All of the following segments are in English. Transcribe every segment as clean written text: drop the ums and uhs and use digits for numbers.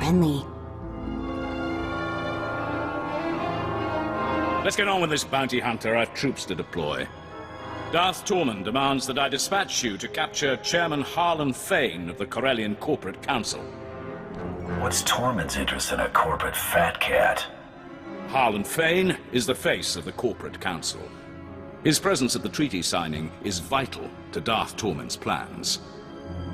friendly. Let's get on with this, bounty hunter. I've troops to deploy. Darth Tormund demands that I dispatch you to capture Chairman Harlan Fane of the Corellian Corporate Council. What's Tormund's interest in a corporate fat cat? Harlan Fane is the face of the Corporate Council. His presence at the treaty signing is vital to Darth Tormund's plans.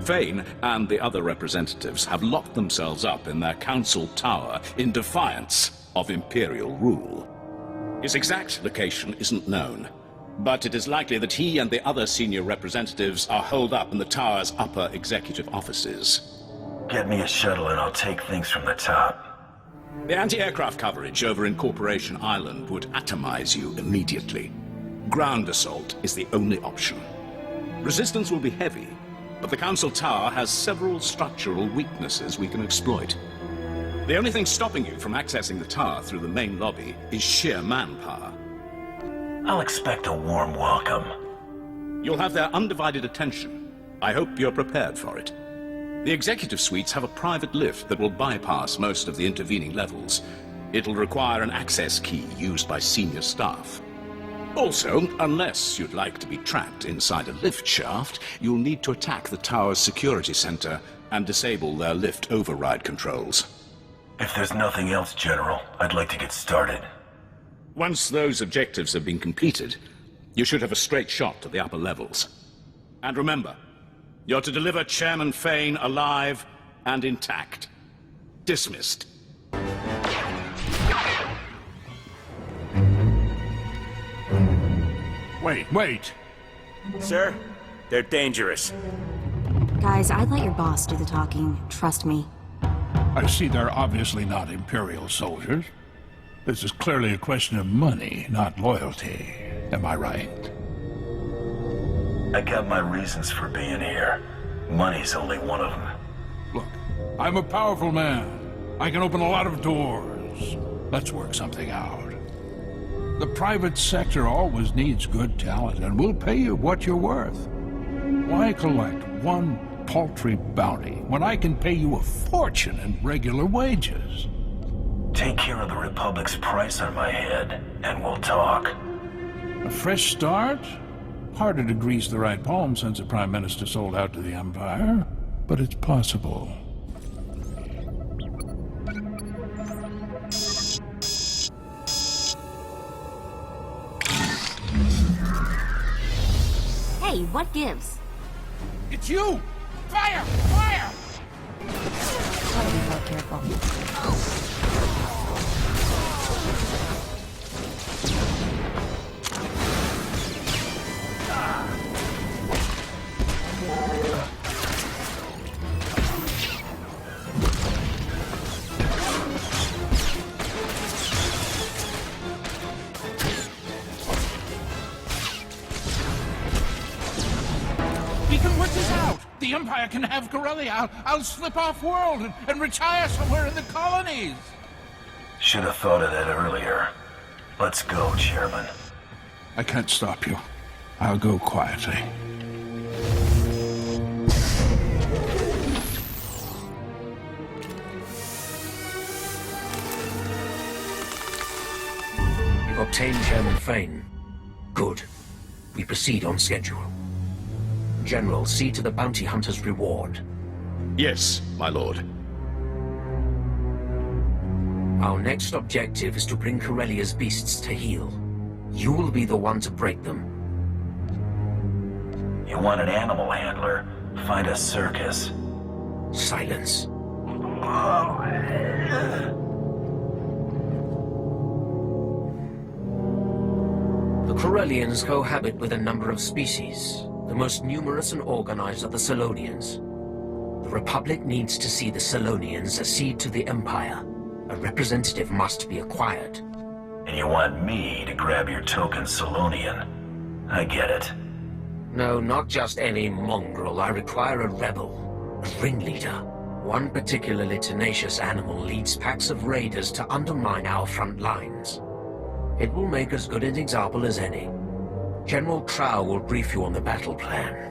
Fane and the other representatives have locked themselves up in their council tower in defiance of Imperial rule. His exact location isn't known, but it is likely that he and the other senior representatives are holed up in the tower's upper executive offices. Get me a shuttle and I'll take things from the top. The anti-aircraft coverage over in Corporation Island would atomize you immediately. Ground assault is the only option. Resistance will be heavy, but the Council Tower has several structural weaknesses we can exploit. The only thing stopping you from accessing the tower through the main lobby is sheer manpower. I'll expect a warm welcome. You'll have their undivided attention. I hope you're prepared for it. The executive suites have a private lift that will bypass most of the intervening levels. It'll require an access key used by senior staff. Also, unless you'd like to be trapped inside a lift shaft, you'll need to attack the tower's security center and disable their lift override controls. If there's nothing else, General, I'd like to get started. Once those objectives have been completed, you should have a straight shot to the upper levels. And remember, you're to deliver Chairman Fane alive and intact. Dismissed. Wait. Sir, they're dangerous. Guys, I'd let your boss do the talking. Trust me. I see they're obviously not Imperial soldiers. This is clearly a question of money, not loyalty. Am I right? I got my reasons for being here. Money's only one of them. Look, I'm a powerful man. I can open a lot of doors. Let's work something out. The private sector always needs good talent, and we'll pay you what you're worth. Why collect one paltry bounty when I can pay you a fortune in regular wages? Take care of the Republic's price on my head, and we'll talk. A fresh start? Harder to grease the right palm since the Prime Minister sold out to the Empire, but it's possible. Hey, what gives? It's you! Fire! Fire! Gotta be more careful. We can work this out! The Empire can have Corellia. I'll slip off world and retire somewhere in the colonies! Should have thought of that earlier. Let's go, Chairman. I can't stop you. I'll go quietly. You've obtained Chairman Fane. Good. We proceed on schedule. General, see to the bounty hunter's reward. Yes, my lord. Our next objective is to bring Corellia's beasts to heel. You will be the one to break them. You want an animal handler? Find a circus. Silence. The Corellians cohabit with a number of species. The most numerous and organized are the Selonians. The Republic needs to see the Selonians accede to the Empire. A representative must be acquired. And you want me to grab your token Selonian? I get it. No, not just any mongrel. I require a rebel, a ringleader. One particularly tenacious animal leads packs of raiders to undermine our front lines. It will make as good an example as any. General Trow will brief you on the battle plan.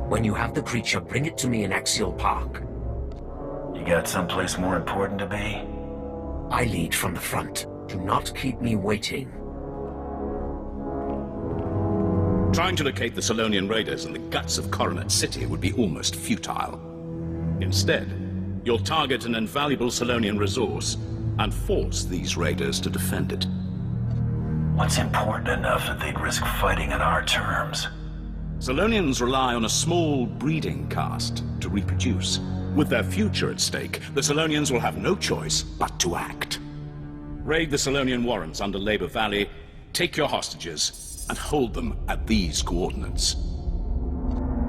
When you have the creature, bring it to me in Axial Park. You got someplace more important to be? I lead from the front. Do not keep me waiting. Trying to locate the Solonian raiders in the guts of Coronet City would be almost futile. Instead, you'll target an invaluable Solonian resource and force these raiders to defend it. What's important enough that they'd risk fighting on our terms? Solonians rely on a small breeding caste to reproduce. With their future at stake, the Solonians will have no choice but to act. Raid the Solonian warrens under Labor Valley, take your hostages, and hold them at these coordinates.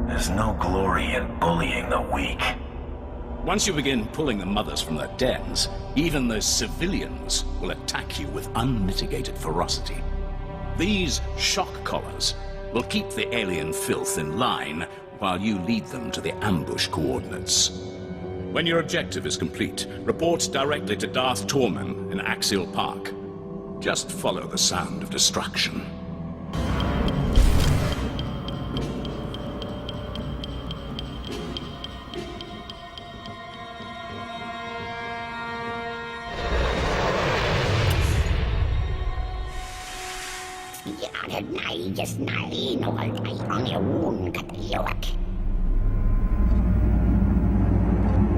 There's no glory in bullying the weak. Once you begin pulling the mothers from their dens, even the civilians will attack you with unmitigated ferocity. These shock collars will keep the alien filth in line while you lead them to the ambush coordinates. When your objective is complete, report directly to Darth Tormen in Axial Park. Just follow the sound of destruction.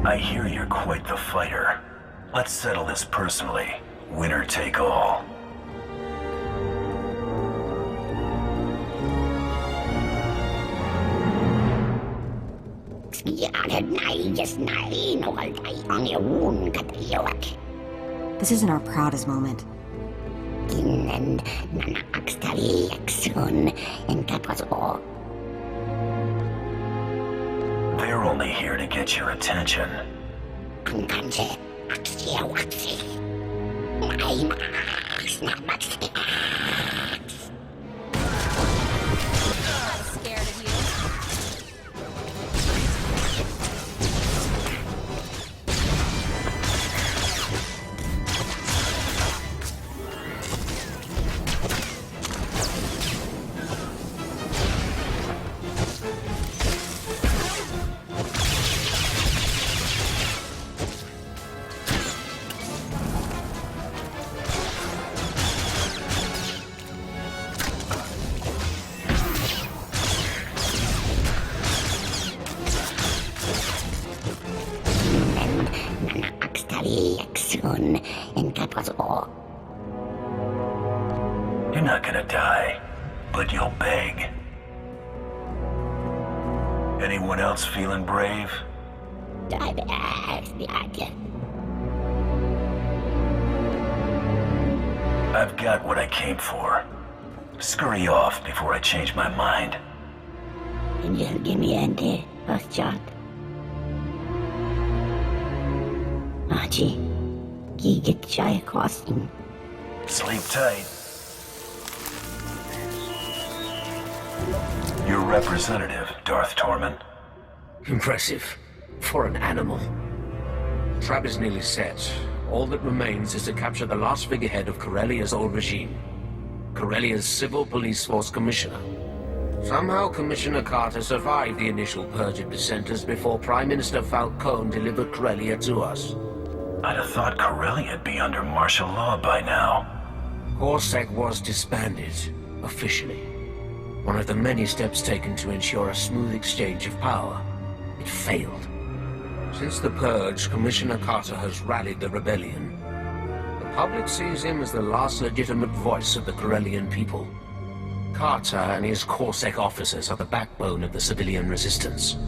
I hear you're quite the fighter. Let's settle this personally. Winner take all. This isn't our proudest moment. They're only here to get your attention. Scared of you. You're not gonna die, but you'll beg. Anyone else feeling brave? I've got what I came for. Scurry off before I change my mind. Sleep tight. Your representative, Darth Tormen. Impressive. For an animal. Trap is nearly set. All that remains is to capture the last figurehead of Corellia's old regime. Corellia's Civil Police Force Commissioner. Somehow Commissioner Carter survived the initial purge of dissenters before Prime Minister Falcone delivered Corellia to us. I'd have thought Corellia'd be under martial law by now. Corsac was disbanded, officially. One of the many steps taken to ensure a smooth exchange of power. It failed. Since the purge, Commissioner Carter has rallied the rebellion. The public sees him as the last legitimate voice of the Corellian people. Carter and his Corsac officers are the backbone of the civilian resistance.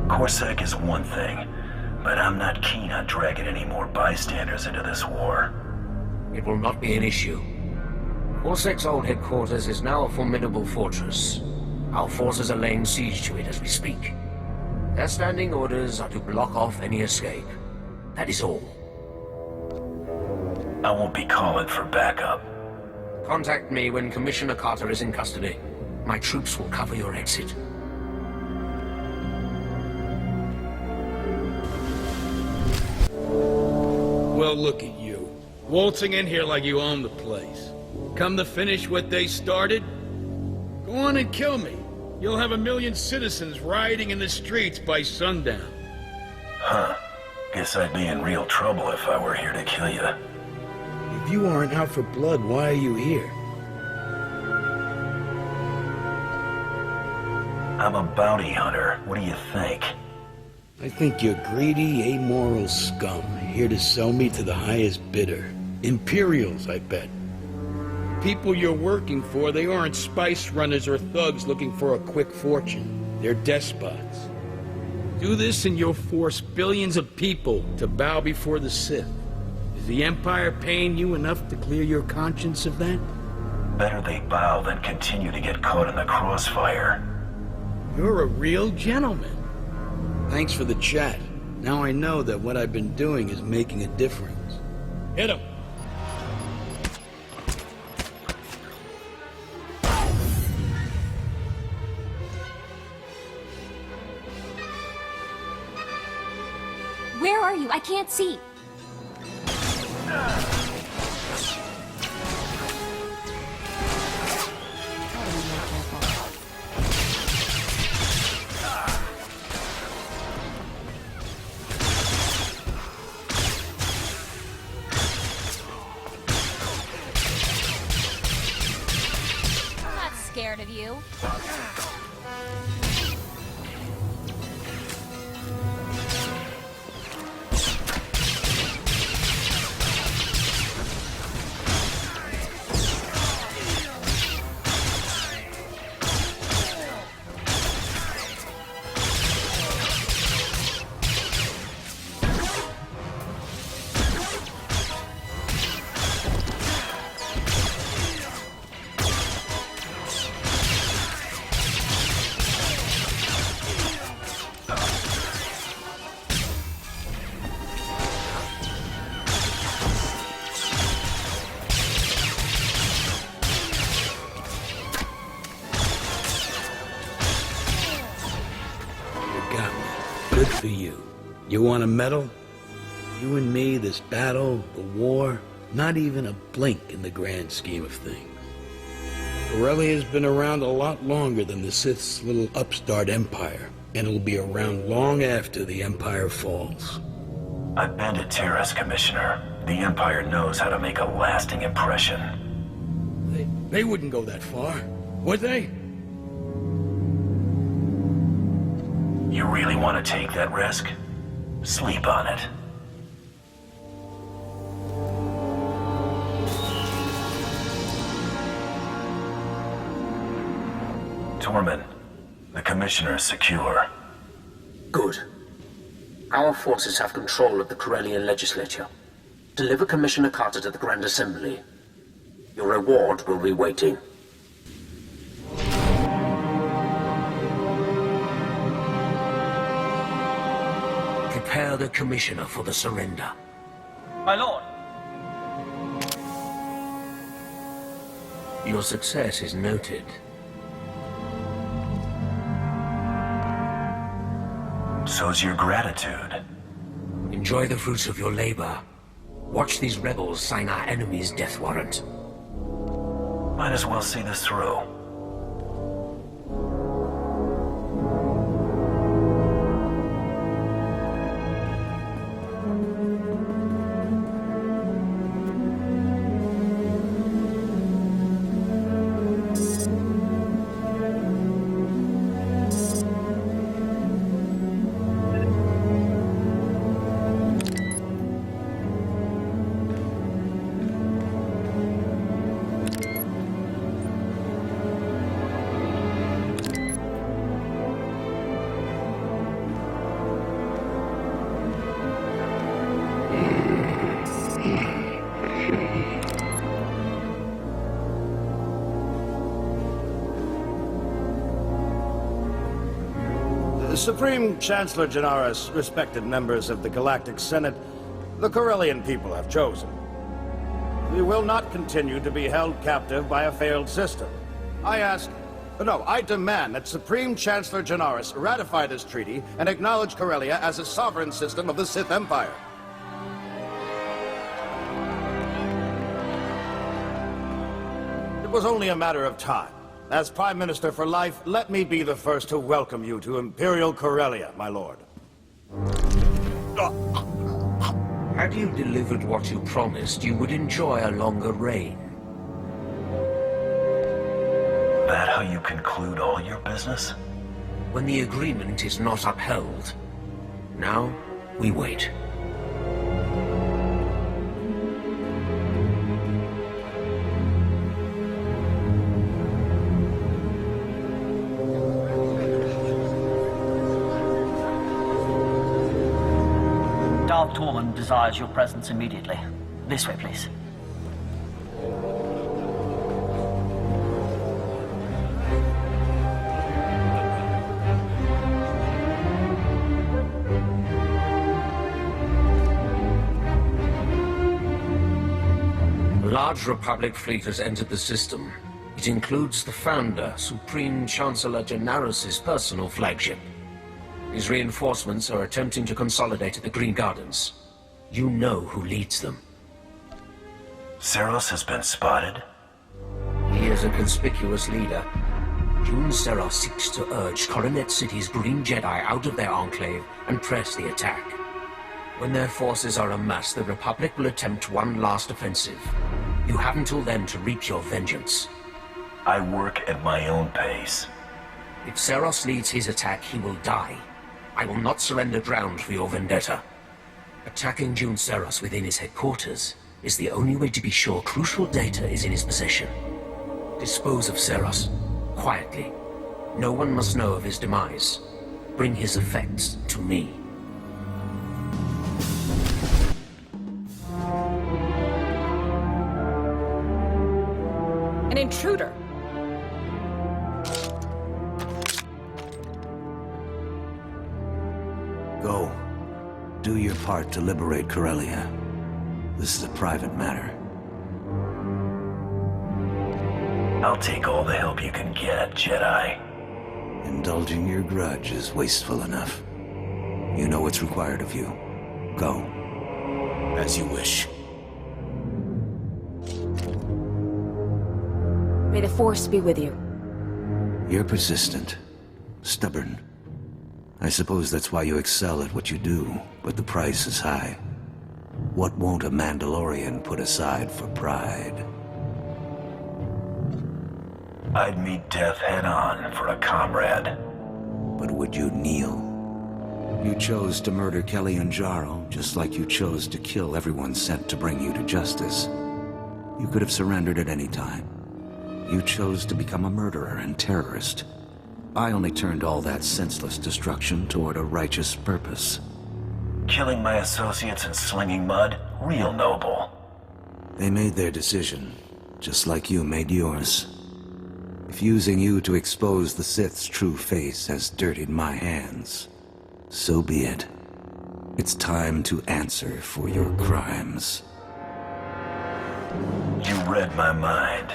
Corsac is one thing, but I'm not keen on dragging any more bystanders into this war. It will not be an issue. Corsac's old headquarters is now a formidable fortress. Our forces are laying siege to it as we speak. Their standing orders are to block off any escape. That is all. I won't be calling for backup. Contact me when Commissioner Carter is in custody. My troops will cover your exit. Well, look at you. Waltzing in here like you own the place. Come to finish what they started? Go on and kill me. You'll have 1 million citizens rioting in the streets by sundown. Huh. Guess I'd be in real trouble if I were here to kill you. If you aren't out for blood, why are you here? I'm a bounty hunter. What do you think? I think you're greedy, amoral scum, here to sell me to the highest bidder. Imperials, I bet. People you're working for, they aren't spice runners or thugs looking for a quick fortune. They're despots. Do this and you'll force billions of people to bow before the Sith. Is the Empire paying you enough to clear your conscience of that? Better they bow than continue to get caught in the crossfire. You're a real gentleman. Thanks for the chat. Now I know that what I've been doing is making a difference. Hit him! Where are you? I can't see. I'm not scared of you. Good for you. You want a medal? You and me, this battle, the war, not even a blink in the grand scheme of things. Corellia's been around a lot longer than the Sith's little upstart empire, and it'll be around long after the Empire falls. I've been to Terrace, Commissioner. The Empire knows how to make a lasting impression. They wouldn't go that far, would they? You really want to take that risk? Sleep on it. Tormund, the Commissioner is secure. Good. Our forces have control of the Corellian legislature. Deliver Commissioner Carter to the Grand Assembly. Your reward will be waiting. Prepare the Commissioner for the surrender. My lord. Your success is noted. So's your gratitude. Enjoy the fruits of your labor. Watch these rebels sign our enemy's death warrant. Might as well see this through. Supreme Chancellor Janaris, respected members of the Galactic Senate, the Corellian people have chosen. We will not continue to be held captive by a failed system. I demand that Supreme Chancellor Janaris ratify this treaty and acknowledge Corellia as a sovereign system of the Sith Empire. It was only a matter of time. As Prime Minister for life, let me be the first to welcome you to Imperial Corellia, my lord. Had you delivered what you promised, you would enjoy a longer reign. That how you conclude all your business? When the agreement is not upheld. Now, we wait. Darth Tormund desires your presence immediately. This way, please. A large Republic fleet has entered the system. It includes the Founder, Supreme Chancellor Janaris' personal flagship. His reinforcements are attempting to consolidate at the Green Gardens. You know who leads them. Seros has been spotted? He is a conspicuous leader. Jun Seros seeks to urge Coronet City's Green Jedi out of their enclave and press the attack. When their forces are amassed, the Republic will attempt one last offensive. You have until then to reap your vengeance. I work at my own pace. If Seros leads his attack, he will die. I will not surrender ground for your vendetta. Attacking Jun Seros within his headquarters is the only way to be sure crucial data is in his possession. Dispose of Seros, quietly. No one must know of his demise. Bring his effects to me. An intruder! Go. Do your part to liberate Corellia. This is a private matter. I'll take all the help you can get, Jedi. Indulging your grudge is wasteful enough. You know what's required of you. Go. As you wish. May the Force be with you. You're persistent. Stubborn. I suppose that's why you excel at what you do, but the price is high. What won't a Mandalorian put aside for pride? I'd meet death head-on for a comrade. But would you kneel? You chose to murder Kelly and Jarl, just like you chose to kill everyone sent to bring you to justice. You could have surrendered at any time. You chose to become a murderer and terrorist. I only turned all that senseless destruction toward a righteous purpose. Killing my associates and slinging mud? Real noble. They made their decision, just like you made yours. If using you to expose the Sith's true face has dirtied my hands, so be it. It's time to answer for your crimes. You read my mind.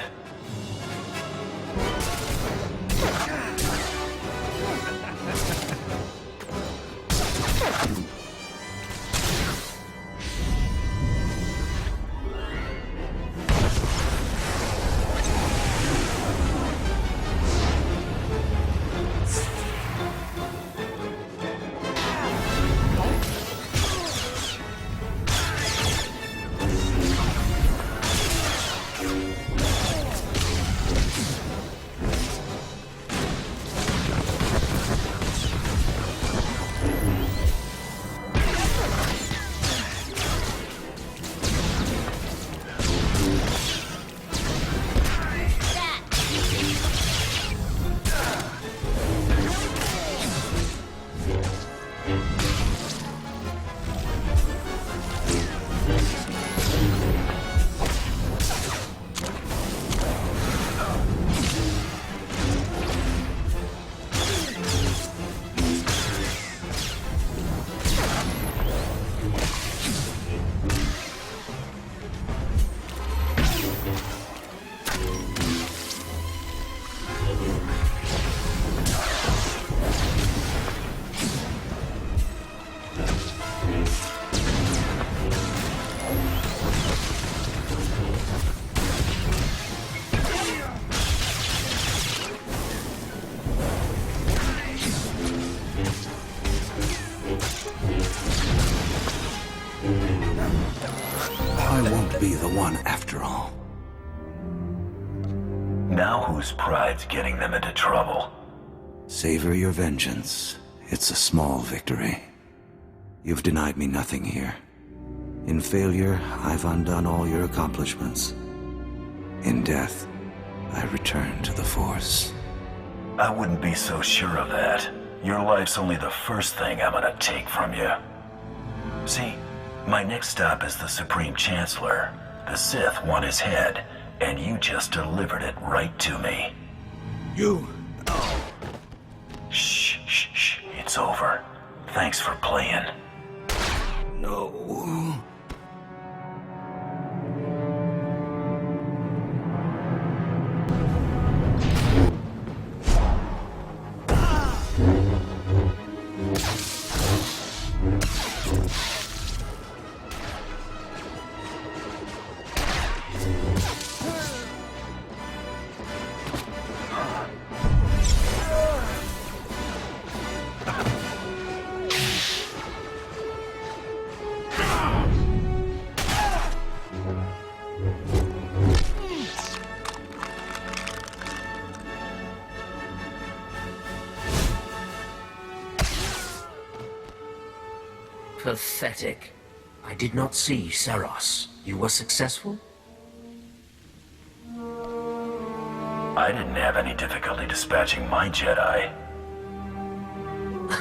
I won't be the one after all. Now whose pride's getting them into trouble? Savor your vengeance. It's a small victory. You've denied me nothing here. In failure, I've undone all your accomplishments. In death, I return to the Force. I wouldn't be so sure of that. Your life's only the first thing I'm gonna take from you. See, my next stop is the Supreme Chancellor. The Sith want his head, and you just delivered it right to me. You... Shh, shh, shh. It's over. Thanks for playing. No... Pathetic. I did not see Seros. You were successful? I didn't have any difficulty dispatching my Jedi.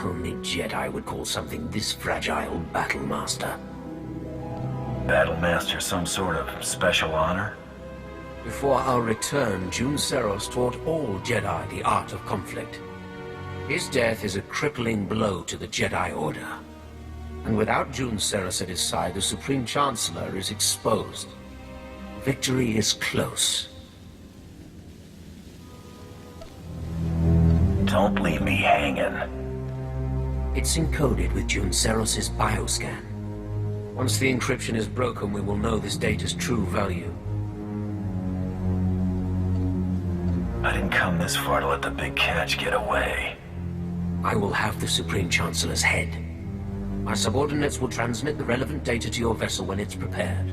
Only Jedi would call something this fragile Battlemaster. Battlemaster some sort of special honor? Before our return, Jun Seros taught all Jedi the art of conflict. His death is a crippling blow to the Jedi Order. And without Jun Seros at his side, the Supreme Chancellor is exposed. Victory is close. Don't leave me hanging. It's encoded with Jun Seros' bioscan. Once the encryption is broken, we will know this data's true value. I didn't come this far to let the big catch get away. I will have the Supreme Chancellor's head. My subordinates will transmit the relevant data to your vessel when it's prepared.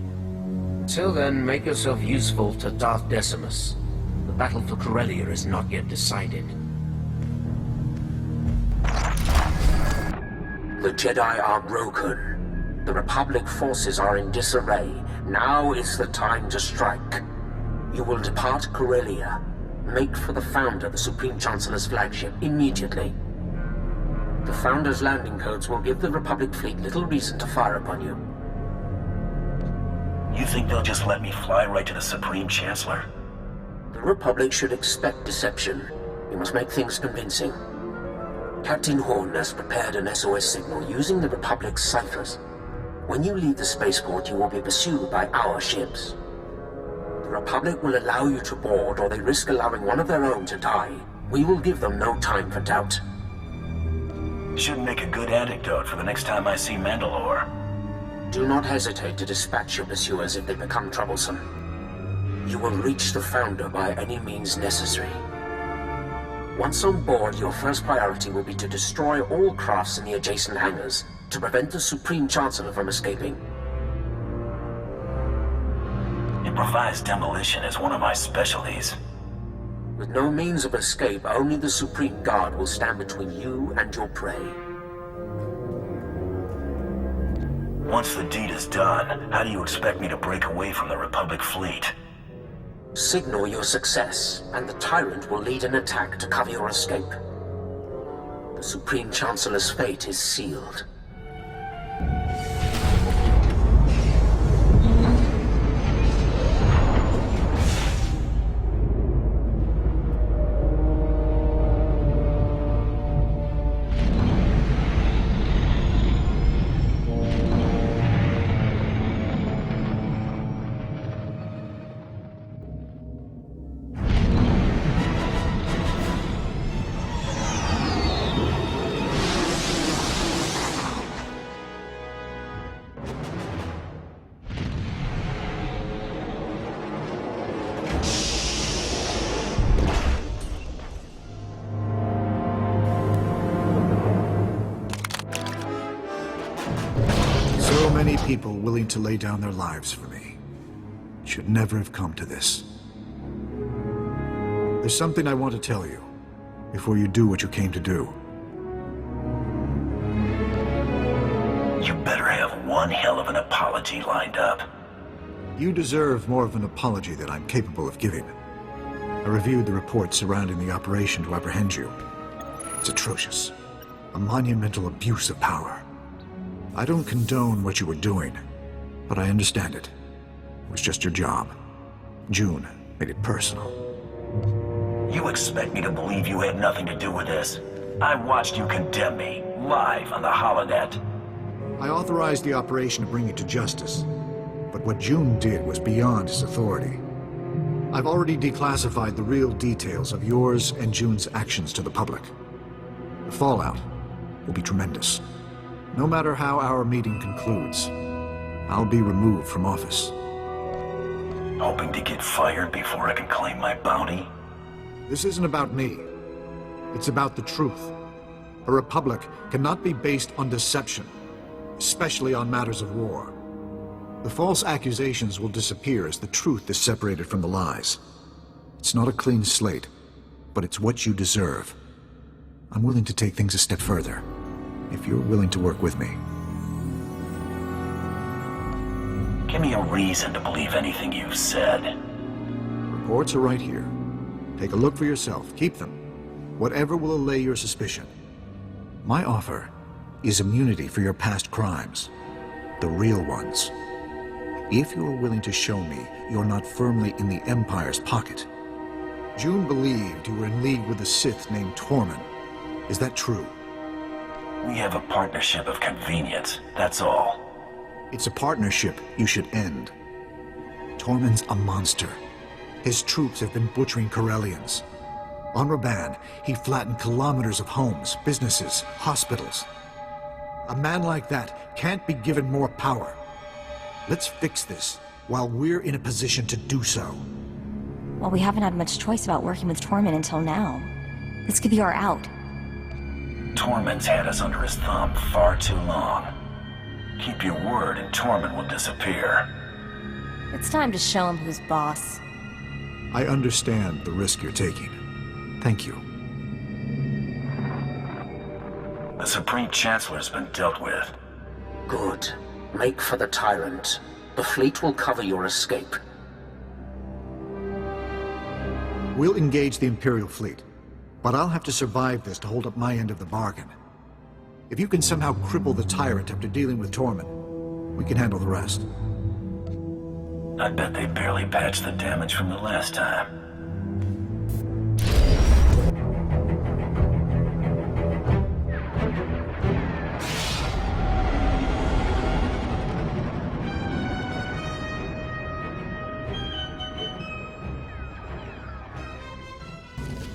Till then, make yourself useful to Darth Decimus. The battle for Corellia is not yet decided. The Jedi are broken. The Republic forces are in disarray. Now is the time to strike. You will depart Corellia. Make for the Founder, the Supreme Chancellor's flagship, immediately. The Founder's landing codes will give the Republic fleet little reason to fire upon you. You think they'll just let me fly right to the Supreme Chancellor? The Republic should expect deception. You must make things convincing. Captain Horn has prepared an SOS signal using the Republic's ciphers. When you leave the spaceport, you will be pursued by our ships. The Republic will allow you to board, or they risk allowing one of their own to die. We will give them no time for doubt. Should make a good anecdote for the next time I see Mandalore. Do not hesitate to dispatch your pursuers if they become troublesome. You will reach the Founder by any means necessary. Once on board, your first priority will be to destroy all crafts in the adjacent hangars to prevent the Supreme Chancellor from escaping. Improvised demolition is one of my specialties. With no means of escape, only the Supreme Guard will stand between you and your prey. Once the deed is done, how do you expect me to break away from the Republic fleet? Signal your success, and the Tyrant will lead an attack to cover your escape. The Supreme Chancellor's fate is sealed. many people willing to lay down their lives for me. It should never have come to this. There's something I want to tell you before you do what you came to do. You better have one hell of an apology lined up. You deserve more of an apology than I'm capable of giving. I reviewed the reports surrounding the operation to apprehend you. It's atrocious. A monumental abuse of power. I don't condone what you were doing, but I understand it. It was just your job. June made it personal. You expect me to believe you had nothing to do with this? I watched you condemn me, live on the holonet. I authorized the operation to bring you to justice, but what June did was beyond his authority. I've already declassified the real details of yours and June's actions to the public. The fallout will be tremendous. No matter how our meeting concludes, I'll be removed from office. Hoping to get fired before I can claim my bounty? This isn't about me. It's about the truth. A republic cannot be based on deception, especially on matters of war. The false accusations will disappear as the truth is separated from the lies. It's not a clean slate, but it's what you deserve. I'm willing to take things a step further, if you're willing to work with me. Give me a reason to believe anything you've said. Reports are right here. Take a look for yourself. Keep them. Whatever will allay your suspicion. My offer is immunity for your past crimes. The real ones. If you're willing to show me you're not firmly in the Empire's pocket. June believed you were in league with a Sith named Tormund. Is that true? We have a partnership of convenience, that's all. It's a partnership you should end. Tormund's a monster. His troops have been butchering Corellians. On Raban, he flattened kilometers of homes, businesses, hospitals. A man like that can't be given more power. Let's fix this while we're in a position to do so. Well, we haven't had much choice about working with Tormund until now. This could be our out. Tormund's had us under his thumb far too long. Keep your word and Tormund will disappear. It's time to show him who's boss. I understand the risk you're taking. Thank you. The Supreme Chancellor's been dealt with. Good. Make for the Tyrant. The fleet will cover your escape. We'll engage the Imperial fleet, but I'll have to survive this to hold up my end of the bargain. If you can somehow cripple the Tyrant after dealing with Tormund, we can handle the rest. I bet they barely patched the damage from the last time.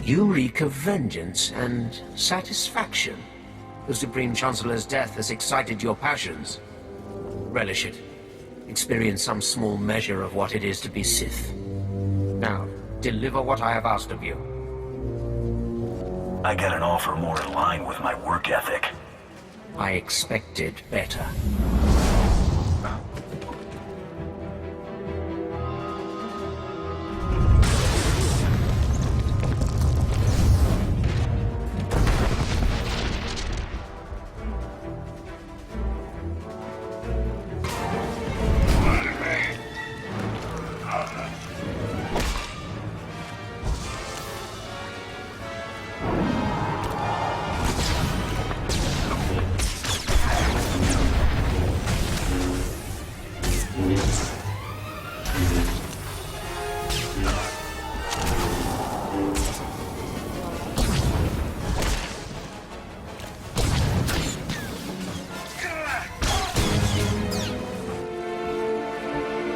You reek of vengeance and satisfaction. The Supreme Chancellor's death has excited your passions. Relish it. Experience some small measure of what it is to be Sith. Now, deliver what I have asked of you. I got an offer more in line with my work ethic. I expected better.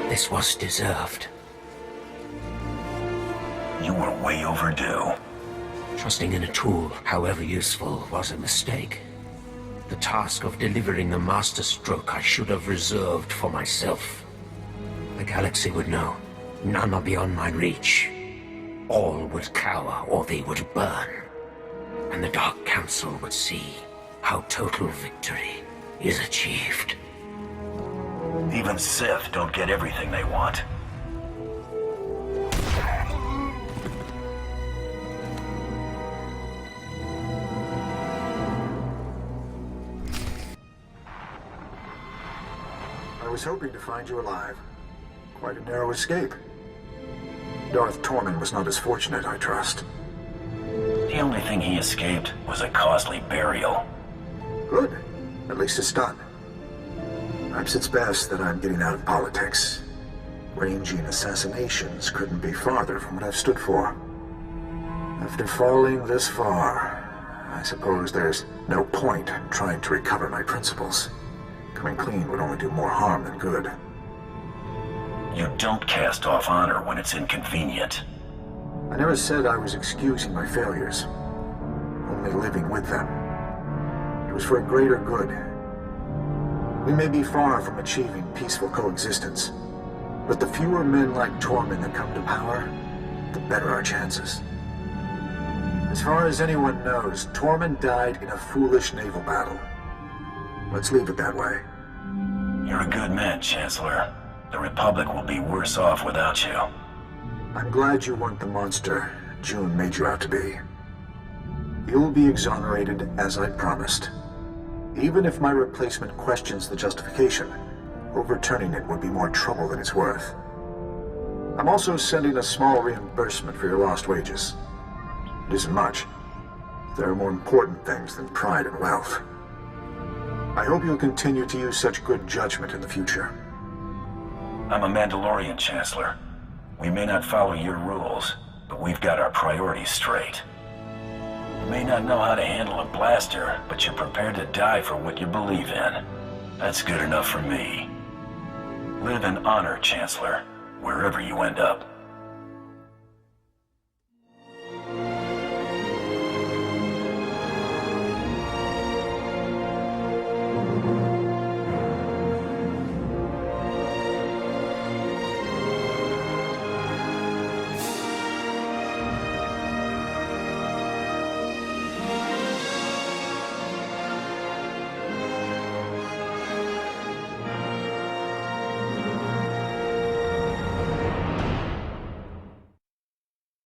This was deserved. You were way overdue. Trusting in a tool, however useful, was a mistake. The task of delivering the Master Stroke I should have reserved for myself. The galaxy would know. None are beyond my reach. All would cower or they would burn. And the Dark Council would see how total victory is achieved. Even Sith don't get everything they want. I was hoping to find you alive. Quite a narrow escape. Darth Tormund was not as fortunate, I trust. The only thing he escaped was a costly burial. Good. At least it's done. Perhaps it's best that I'm getting out of politics. Arranging assassinations couldn't be farther from what I've stood for. After falling this far, I suppose there's no point in trying to recover my principles. Coming clean would only do more harm than good. You don't cast off honor when it's inconvenient. I never said I was excusing my failures, only living with them. It was for a greater good. We may be far from achieving peaceful coexistence, but the fewer men like Tormund that come to power, the better our chances. As far as anyone knows, Tormund died in a foolish naval battle. Let's leave it that way. You're a good man, Chancellor. The Republic will be worse off without you. I'm glad you weren't the monster June made you out to be. You'll be exonerated as I promised. Even if my replacement questions the justification, overturning it would be more trouble than it's worth. I'm also sending a small reimbursement for your lost wages. It isn't much. There are more important things than pride and wealth. I hope you'll continue to use such good judgment in the future. I'm a Mandalorian, Chancellor. We may not follow your rules, but we've got our priorities straight. You may not know how to handle a blaster, but you're prepared to die for what you believe in. That's good enough for me. Live in honor, Chancellor, wherever you end up.